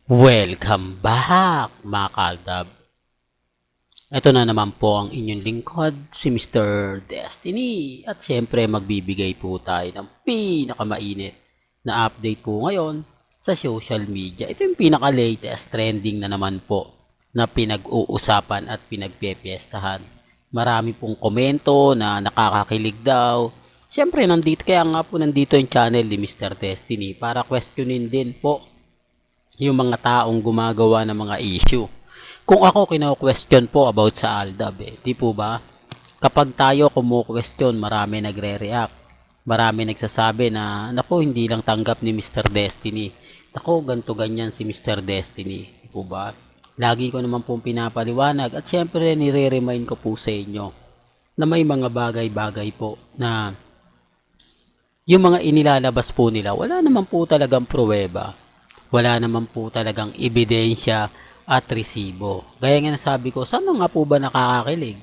Welcome back mga kaldab. Ito na naman po ang inyong lingkod, si Mr. Destiny. At syempre magbibigay po tayo ng pinakamainit na update po ngayon sa social media. Ito yung pinaka-latest trending na naman po na pinag-uusapan at pinagpepiestahan. Marami pong komento na nakakakilig daw. Syempre nandito yung channel ni Mr. Destiny para questionin din po yung mga taong gumagawa ng mga issue. Kung ako kino-question po about sa Aldab di po ba? Kapag tayo kumo-question, marami nagre-react. Marami nagsasabi na, nako hindi lang tanggap ni Mr. Destiny. Nako ganto ganyan si Mr. Destiny, di po ba? Lagi ko naman pong pinapaliwanag at syempre nire-remind ko po sa inyo na may mga bagay-bagay po na yung mga inilalabas po nila, wala naman po talagang pruweba. Wala naman po talagang ebidensya at resibo. Gaya nga nasabi ko, saan nga po ba nakakakilig?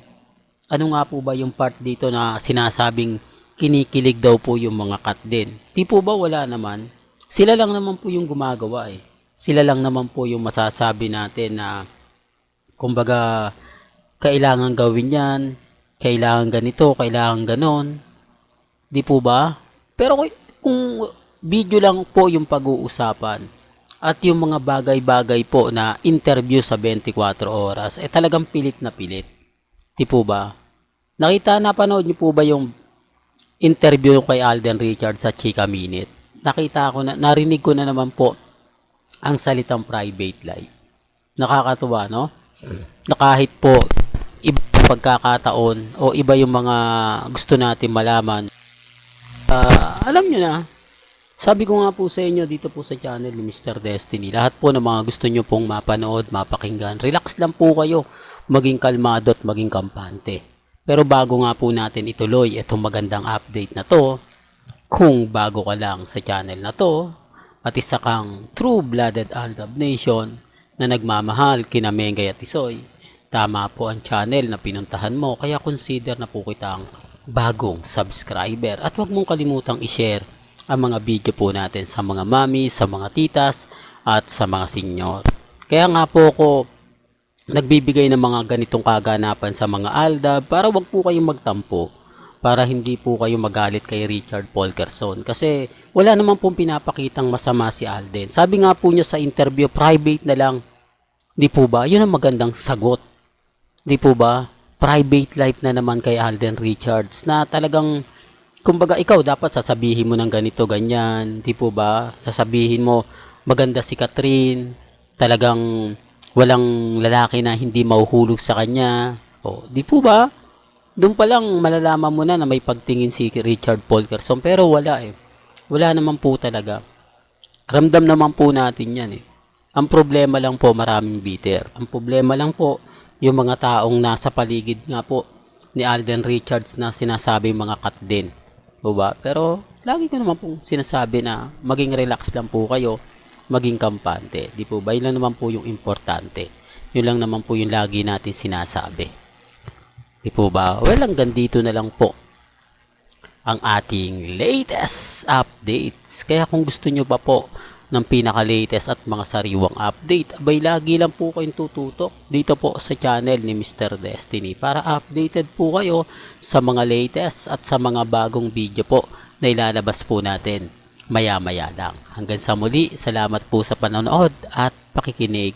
Ano nga po ba yung part dito na sinasabing kinikilig daw po yung mga cut din? Di po ba wala naman? Sila lang naman po yung gumagawa Sila lang naman po yung masasabi natin na kumbaga kailangan gawin yan, kailangan ganito, kailangan ganon. Di po ba? Pero kung video lang po yung pag-uusapan, at yung mga bagay-bagay po na interview sa 24 oras, talagang pilit na pilit. Di po ba? Napanood niyo po ba yung interview kay Alden Richards sa Chika Minute? Narinig ko na naman po ang salitang private life. Nakakatuwa, no? Na kahit po iba yung pagkakataon o iba yung mga gusto natin malaman, alam nyo na, sabi ko nga po sa inyo dito po sa channel ni Mr. Destiny, lahat po ng mga gusto nyo pong mapanood, mapakinggan, relax lang po kayo, maging kalmado at maging kampante. Pero bago nga po natin ituloy itong magandang update na to, kung bago ka lang sa channel na to, at isa kang true-blooded Aldab Nation na nagmamahal kina Mengay at Isoy, tama po ang channel na pinuntahan mo, kaya consider na po kitang bagong subscriber. At huwag mong kalimutang i-share ang mga video po natin sa mga mami, sa mga titas, at sa mga senior. Kaya nga po ako nagbibigay ng mga ganitong kaganapan sa mga Aldab para wag po kayong magtampo, para hindi po kayo magalit kay Richard Polkerson. Kasi wala naman pong pinapakitang masama si Alden. Sabi nga po niya sa interview, private na lang. Di po ba? Yun ang magandang sagot. Di po ba? Private life na naman kay Alden Richards na talagang kumbaga ikaw dapat sasabihin mo ng ganito ganyan, di po ba? Sasabihin mo maganda si Catherine, talagang walang lalaki na hindi mahuhulog sa kanya. O, di po ba? Doon pa lang malalaman mo na may pagtingin si Richard Polkerson, pero wala Wala naman po talaga. Ramdam naman po natin yan Ang problema lang po maraming bitter. Ang problema lang po yung mga taong nasa paligid nga po ni Alden Richards na sinasabi mga cut din. Diba? Pero lagi ko naman pong sinasabi na maging relax lang po kayo, maging kampante. Di po ba? Yun lang naman po yung importante. Yun lang naman po yung lagi natin sinasabi. Di po ba? Well, hanggang dito na lang po ang ating latest updates. Kaya kung gusto nyo pa po ng pinaka-latest at mga sariwang update, abay lagi lang po kayong tututok dito po sa channel ni Mr. Destiny para updated po kayo sa mga latest at sa mga bagong video po na ilalabas po natin maya-maya lang. Hanggang sa muli, salamat po sa panonood at pakikinig.